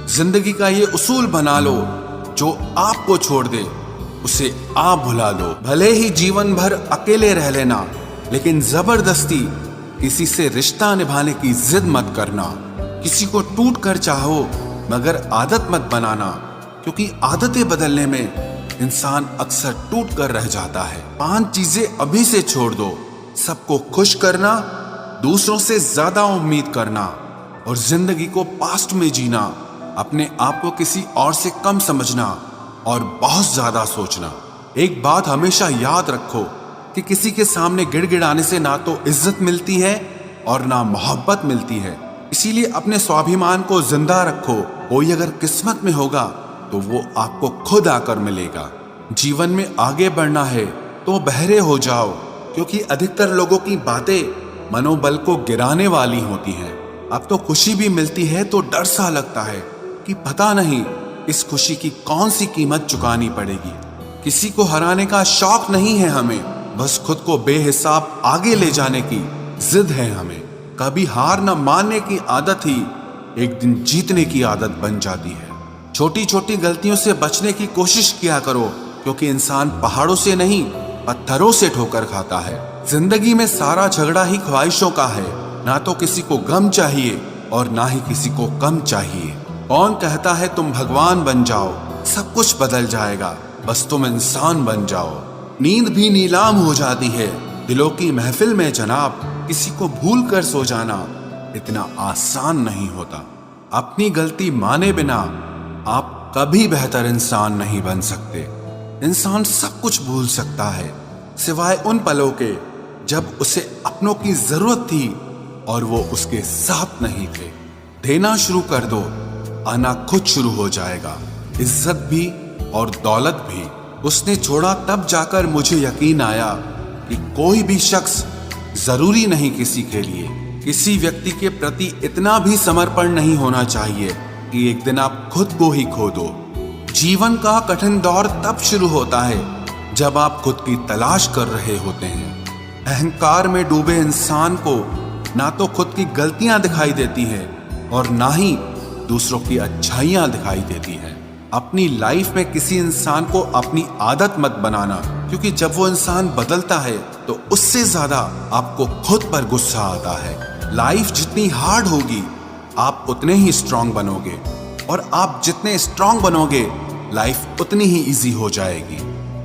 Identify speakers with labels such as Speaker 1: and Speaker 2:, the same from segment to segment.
Speaker 1: जिंदगी का ये उसूल बना लो, जो आपको छोड़ दे उसे आप भुला लो। भले ही जीवन भर अकेले रह लेना, लेकिन जबरदस्ती किसी से रिश्ता निभाने की जिद मत करना। किसी को टूट कर चाहो, मगर आदत मत बनाना, क्योंकि आदतें बदलने में इंसान अक्सर टूट कर रह जाता है। 5 चीजें अभी से छोड़ दो। सबको खुश करना, दूसरों से ज्यादा उम्मीद करना और जिंदगी को पास्ट में जीना, अपने आप को किसी और से कम समझना और बहुत ज्यादा सोचना। एक बात हमेशा याद रखो कि किसी के सामने गिड़गिड़ाने से ना तो इज्जत मिलती है और ना मोहब्बत मिलती है। इसीलिए अपने स्वाभिमान को जिंदा रखो। कोई अगर किस्मत में होगा तो वो आपको खुद आकर मिलेगा। जीवन में आगे बढ़ना है तो बहरे हो जाओ, क्योंकि अधिकतर लोगों की बातें मनोबल को गिराने वाली होती हैं। अब तो खुशी भी मिलती है तो डर सा लगता है कि पता नहीं इस खुशी की कौन सी कीमत चुकानी पड़ेगी। किसी को हराने का शौक नहीं है हमें, बस खुद को बेहिसाब आगे ले जाने की जिद है हमें। कभी हार न मानने की आदत ही एक दिन जीतने की आदत बन जाती है। छोटी छोटी गलतियों से बचने की कोशिश किया करो, क्योंकि इंसान पहाड़ों से नहीं पत्थरों से ठोकर खाता है। जिंदगी में सारा झगड़ा ही ख्वाहिशों का है। ना तो किसी को गम चाहिए और ना ही किसी को कम चाहिए। कौन कहता है तुम भगवान बन जाओ, सब कुछ बदल जाएगा, बस तुम इंसान बन जाओ। नींद भी नीलाम हो जाती है दिलों की महफिल में जनाब। किसी को भूल कर सो जाना इतना आसान नहीं होता। अपनी गलती माने बिना आप कभी बेहतर इंसान नहीं बन सकते। इंसान सब कुछ भूल सकता है, सिवाय उन पलों के जब उसे अपनों की जरूरत थी और वो उसके साथ नहीं थे। देना शुरू कर दो, आना खुद शुरू हो जाएगा। इज्जत भी और दौलत भी उसने छोड़ा, तब जाकर मुझे यकीन आया कि कोई भी शख्स जरूरी नहीं किसी के लिए। किसी व्यक्ति के प्रति इतना भी समर्पण नहीं होना चाहिए कि एक दिन आप खुद को ही खो दो। जीवन का कठिन दौर तब शुरू होता है जब आप खुद की तलाश कर रहे होते हैं। अहंकार में डूबे इंसान को ना तो खुद की गलतियां दिखाई देती हैं और ना ही दूसरों की अच्छाइयां दिखाई देती हैं। अपनी लाइफ में किसी इंसान को अपनी आदत मत बनाना, क्योंकि जब वो इंसान बदलता है तो उससे ज्यादा आपको खुद पर गुस्सा आता है। लाइफ जितनी हार्ड होगी आप उतने ही स्ट्रांग बनोगे, और आप जितने स्ट्रांग बनोगे लाइफ उतनी ही इजी हो जाएगी।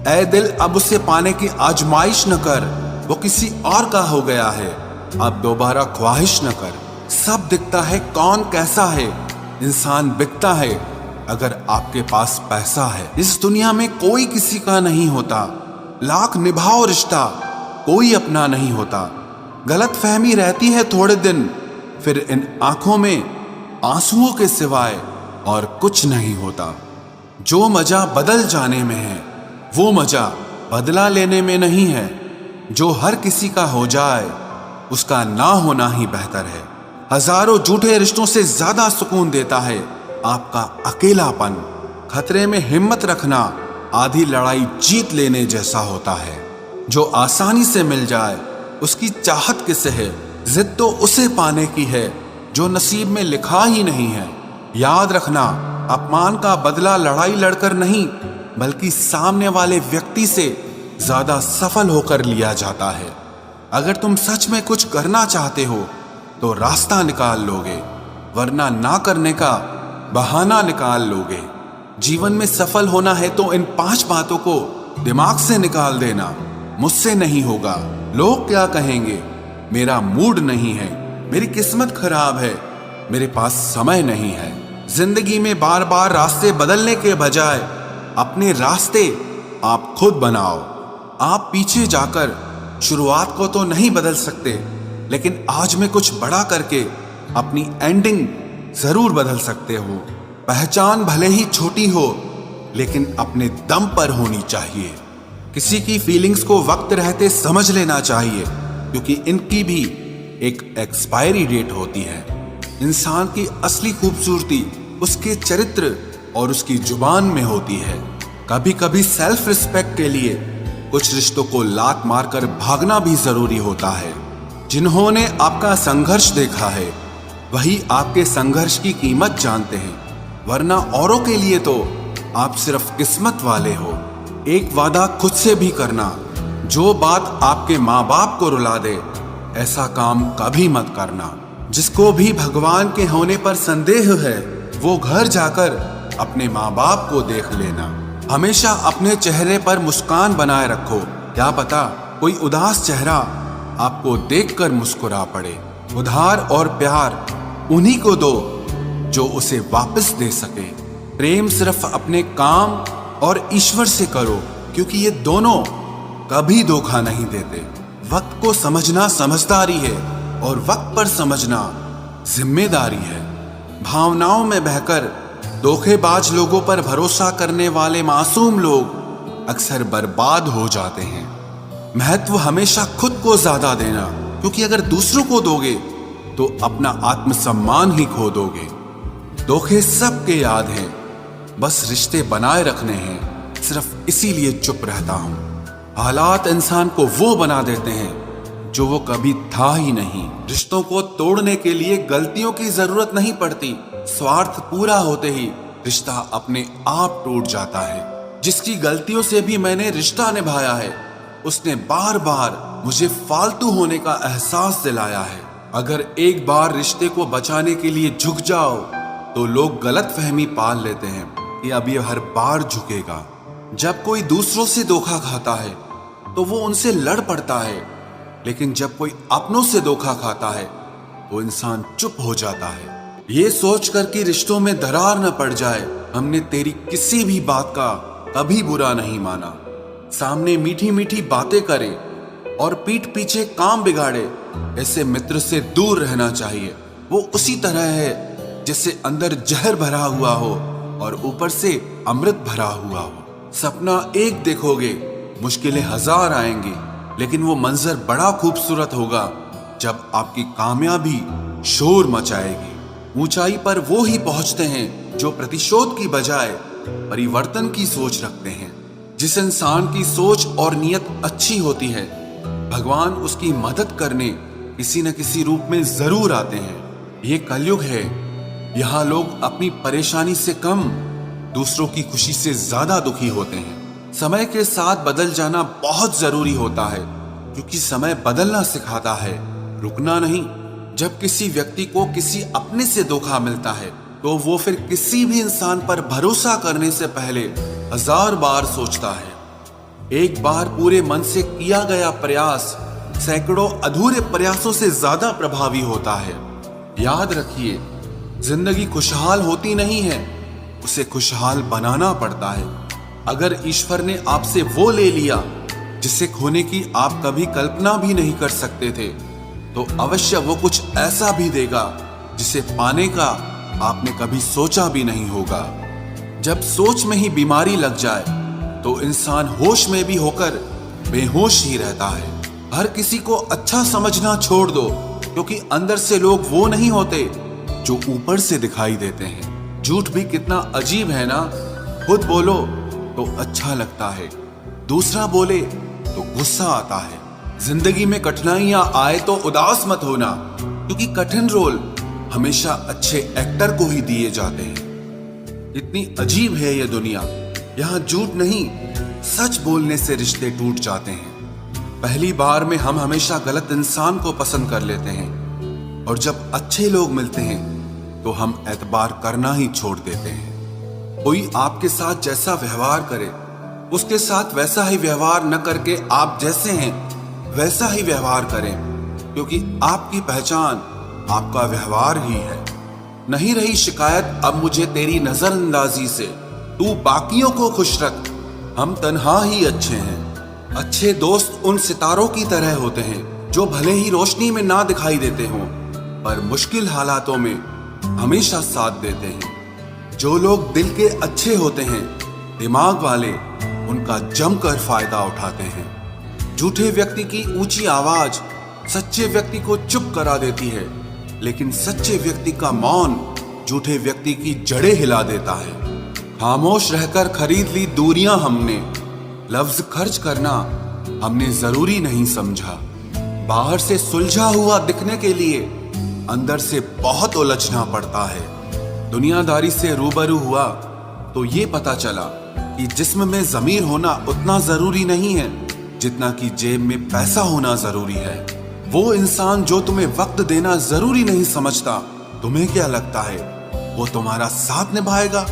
Speaker 1: ऐ दिल अब उसे पाने की आजमाइश न कर, वो किसी और का हो गया है, अब दोबारा ख्वाहिश न कर। सब दिखता है कौन कैसा है, इंसान बिकता है अगर आपके पास पैसा है। इस दुनिया में कोई किसी का नहीं होता, लाख निभाओ रिश्ता कोई अपना नहीं होता। गलत फहमी रहती है थोड़े दिन, फिर इन आंखों में आंसुओं के सिवाय और कुछ नहीं होता। जो मजा बदल जाने में है वो मजा बदला लेने में नहीं है। जो हर किसी का हो जाए उसका ना होना ही बेहतर है। हजारों झूठे रिश्तों से ज्यादा सुकून देता है आपका अकेलापन। खतरे में हिम्मत रखना आधी लड़ाई जीत लेने जैसा होता है। जो आसानी से मिल जाए उसकी चाहत किसे है, जिद तो उसे पाने की है जो नसीब में लिखा ही नहीं है। याद रखना, अपमान का बदला लड़ाई लड़कर नहीं बल्कि सामने वाले व्यक्ति से ज्यादा सफल होकर लिया जाता है। अगर तुम सच में कुछ करना चाहते हो तो रास्ता निकाल लोगे, वरना ना करने का बहाना निकाल लोगे। जीवन में सफल होना है तो इन 5 बातों को दिमाग से निकाल देना। मुझसे नहीं होगा, लोग क्या कहेंगे, मेरा मूड नहीं है, मेरी किस्मत खराब है, मेरे पास समय नहीं है। जिंदगी में बार बार रास्ते बदलने के बजाय अपने रास्ते आप खुद बनाओ। आप पीछे जाकर शुरुआत को तो नहीं बदल सकते, लेकिन आज में कुछ बड़ा करके अपनी एंडिंग जरूर बदल सकते हो। पहचान भले ही छोटी हो लेकिन अपने दम पर होनी चाहिए। किसी की फीलिंग्स को वक्त रहते समझ लेना चाहिए, क्योंकि इनकी भी एक एक्सपायरी डेट होती है। इंसान की असली खूबसूरती उसके चरित्र और उसकी जुबान में होती है। कभी कभी सेल्फ रिस्पेक्ट के लिए कुछ रिश्तों को लात मारकर भागना भी जरूरी होता है। जिन्होंने आपका संघर्ष देखा है वही आपके संघर्ष की कीमत जानते हैं। वरना औरों के लिए तो आप सिर्फ किस्मत वाले हो। एक वादा खुद से भी करना, जो बात आपके माँ बाप को रुला दे ऐसा काम कभी मत करना। जिसको भी भगवान के होने पर संदेह है वो घर जाकर अपने माँ बाप को देख लेना। हमेशा अपने चेहरे पर मुस्कान बनाए रखो, क्या पता कोई उदास चेहरा आपको देखकर मुस्कुरा पड़े। उधार और प्यार उन्हीं को दो जो उसे वापस दे सके। प्रेम सिर्फ अपने काम और ईश्वर से करो, क्योंकि ये दोनों कभी धोखा नहीं देते। वक्त को समझना समझदारी है और वक्त पर समझना जिम्मेदारी है। भावनाओं में बहकर धोखेबाज लोगों पर भरोसा करने वाले मासूम लोग अक्सर बर्बाद हो जाते हैं। महत्व हमेशा खुद को ज्यादा देना, क्योंकि अगर दूसरों को दोगे तो अपना आत्मसम्मान ही खो दोगे। धोखे सबके याद हैं, बस रिश्ते बनाए रखने हैं, सिर्फ इसीलिए चुप रहता हूं। हालात इंसान को वो बना देते हैं जो वो कभी था ही नहीं। रिश्तों को तोड़ने के लिए गलतियों की जरूरत नहीं पड़ती, स्वार्थ पूरा होते ही रिश्ता अपने आप टूट जाता है। जिसकी गलतियों से भी मैंने रिश्ता निभाया है उसने बार बार मुझे फालतू होने का एहसास दिलाया है। अगर एक बार रिश्ते को बचाने के लिए झुक जाओ तो लोग गलतफहमी पाल लेते हैं कि अब ये हर बार झुकेगा। जब कोई दूसरों से धोखा खाता है तो वो उनसे लड़ पड़ता है, लेकिन जब कोई अपनों से धोखा खाता है तो इंसान चुप हो जाता है। ये सोचकर कि रिश्तों में दरार न पड़ जाए, हमने तेरी किसी भी बात का कभी बुरा नहीं माना। सामने मीठी मीठी बातें करे और पीठ पीछे काम बिगाड़े, ऐसे मित्र से दूर रहना चाहिए। वो उसी तरह है जैसे अंदर जहर भरा हुआ हो और ऊपर से अमृत भरा हुआ हो। सपना एक देखोगे, मुश्किलें हजार आएंगी, लेकिन वो मंजर बड़ा खूबसूरत होगा जब आपकी कामयाबी शोर मचाएगी। ऊंचाई पर वो ही पहुंचते हैं जो प्रतिशोध की बजाय परिवर्तन की सोच रखते हैं। जिस इंसान की सोच और नियत अच्छी होती है, भगवान उसकी मदद करने किसी न किसी रूप में जरूर आते हैं। ये कलयुग है, यहाँ लोग अपनी परेशानी से कम दूसरों की खुशी से ज्यादा दुखी होते हैं। समय के साथ बदल जाना बहुत जरूरी होता है, क्योंकि समय बदलना सिखाता है, रुकना नहीं। जब किसी व्यक्ति को किसी अपने से धोखा मिलता है तो वो फिर किसी भी इंसान पर भरोसा करने से पहले 1000 बार सोचता है। एक बार पूरे मन से किया गया प्रयास सैकड़ों अधूरे प्रयासों से ज्यादा प्रभावी होता है। याद रखिए, जिंदगी खुशहाल होती नहीं है, उसे खुशहाल बनाना पड़ता है। अगर ईश्वर ने आपसे वो ले लिया जिसे खोने की आप कभी कल्पना भी नहीं कर सकते थे, तो अवश्य वो कुछ ऐसा भी देगा जिसे पाने का आपने कभी सोचा भी नहीं होगा। जब सोच में ही बीमारी लग जाए तो इंसान होश में भी होकर बेहोश ही रहता है। हर किसी को अच्छा समझना छोड़ दो, क्योंकि अंदर से लोग वो नहीं होते जो ऊपर से दिखाई देते हैं। झूठ भी कितना अजीब है ना, खुद बोलो तो अच्छा लगता है, दूसरा बोले तो गुस्सा आता है। जिंदगी में कठिनाइयां आए तो उदास मत होना, क्योंकि कठिन रोल हमेशा अच्छे एक्टर को ही दिए जाते हैं। इतनी अजीब है ये दुनिया, यहाँ झूठ नहीं सच बोलने से रिश्ते टूट जाते हैं। पहली बार में हम हमेशा गलत इंसान को पसंद कर लेते हैं, और जब अच्छे लोग मिलते हैं तो हम एतबार करना ही छोड़ देते हैं। कोई आपके साथ जैसा व्यवहार करे उसके साथ वैसा ही व्यवहार न करके आप जैसे हैं वैसा ही व्यवहार करें, क्योंकि आपकी पहचान आपका व्यवहार ही है। नहीं रही शिकायत अब मुझे तेरी नजरअंदाजी से, तू बाकियों को खुश रख, हम तन्हा ही अच्छे हैं। अच्छे दोस्त उन सितारों की तरह होते हैं जो भले ही रोशनी में ना दिखाई देते हों, पर मुश्किल हालातों में हमेशा साथ देते हैं। जो लोग दिल के अच्छे होते हैं, दिमाग वाले उनका जमकर फायदा उठाते हैं। झूठे व्यक्ति की ऊंची आवाज सच्चे व्यक्ति को चुप करा देती है, लेकिन सच्चे व्यक्ति का मौन झूठे व्यक्ति की जड़ें हिला देता है। खामोश रहकर खरीद ली दूरियां हमने, लफ्ज खर्च करना हमने जरूरी नहीं समझा। बाहर से सुलझा हुआ दिखने के लिए अंदर से बहुत उलझना पड़ता है। दुनियादारी से रूबरू हुआ तो ये पता चला कि जिस्म में ज़मीर होना उतना जरूरी नहीं है जितना कि जेब में पैसा होना जरूरी है। वो इंसान जो तुम्हें वक्त देना जरूरी नहीं समझता, तुम्हें क्या लगता है वो तुम्हारा साथ निभाएगा?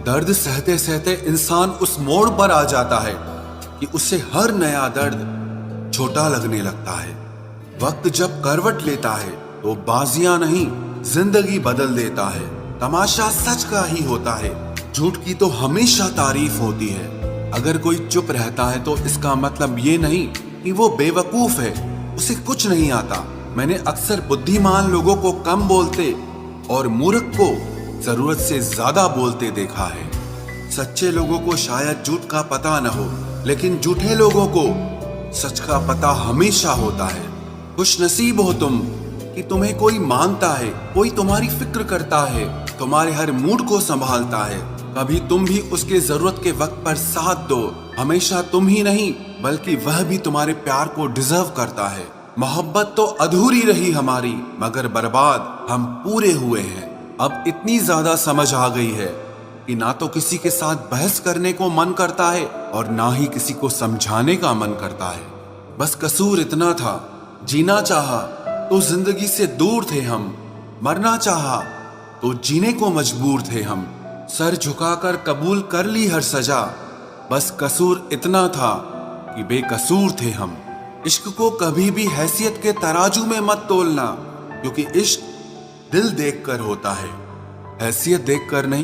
Speaker 1: दर्द सहते सहते इंसान उस मोड़ पर आ जाता है कि उसे हर नया दर्द छोटा लगने लगता है। वक्त जब करवट लेता है तो बाजियां नहीं जिंदगी बदल देता है। तमाशा सच का ही होता है, झूठ की तो हमेशा तारीफ होती है। अगर कोई चुप रहता है तो इसका मतलब ये नहीं कि वो बेवकूफ है, उसे कुछ नहीं आता। मैंने अक्सर बुद्धिमान लोगों को कम बोलते और मूर्ख को जरूरत से ज्यादा बोलते देखा है। सच्चे लोगों को शायद झूठ का पता न हो, लेकिन झूठे लोगों को सच का पता हमेशा होता है। खुश नसीब हो तुम कि तुम्हें कोई मानता है, कोई तुम्हारी फिक्र करता है, तुम्हारे हर मूड को संभालता है। कभी तुम भी उसके जरूरत के वक्त पर साथ दो। हमेशा तुम ही नहीं बल्कि वह भी तुम्हारे प्यार को डिजर्व करता है। मोहब्बत तो अधूरी रही हमारी, मगर बर्बाद हम पूरे हुए हैं। अब इतनी ज्यादा समझ आ गई है कि ना तो किसी के साथ बहस करने को मन करता है और ना ही किसी को समझाने का मन करता है। बस कसूर इतना था, जीना चाहा तो जिंदगी से दूर थे हम, मरना चाहा तो जीने को मजबूर थे हम। सर झुकाकर कबूल कर ली हर सजा, बस कसूर इतना था कि बेकसूर थे हम। इश्क को कभी भी हैसियत के तराजू में मत तोलना, क्योंकि इश्क दिल देखकर होता है, हैसियत देखकर नहीं।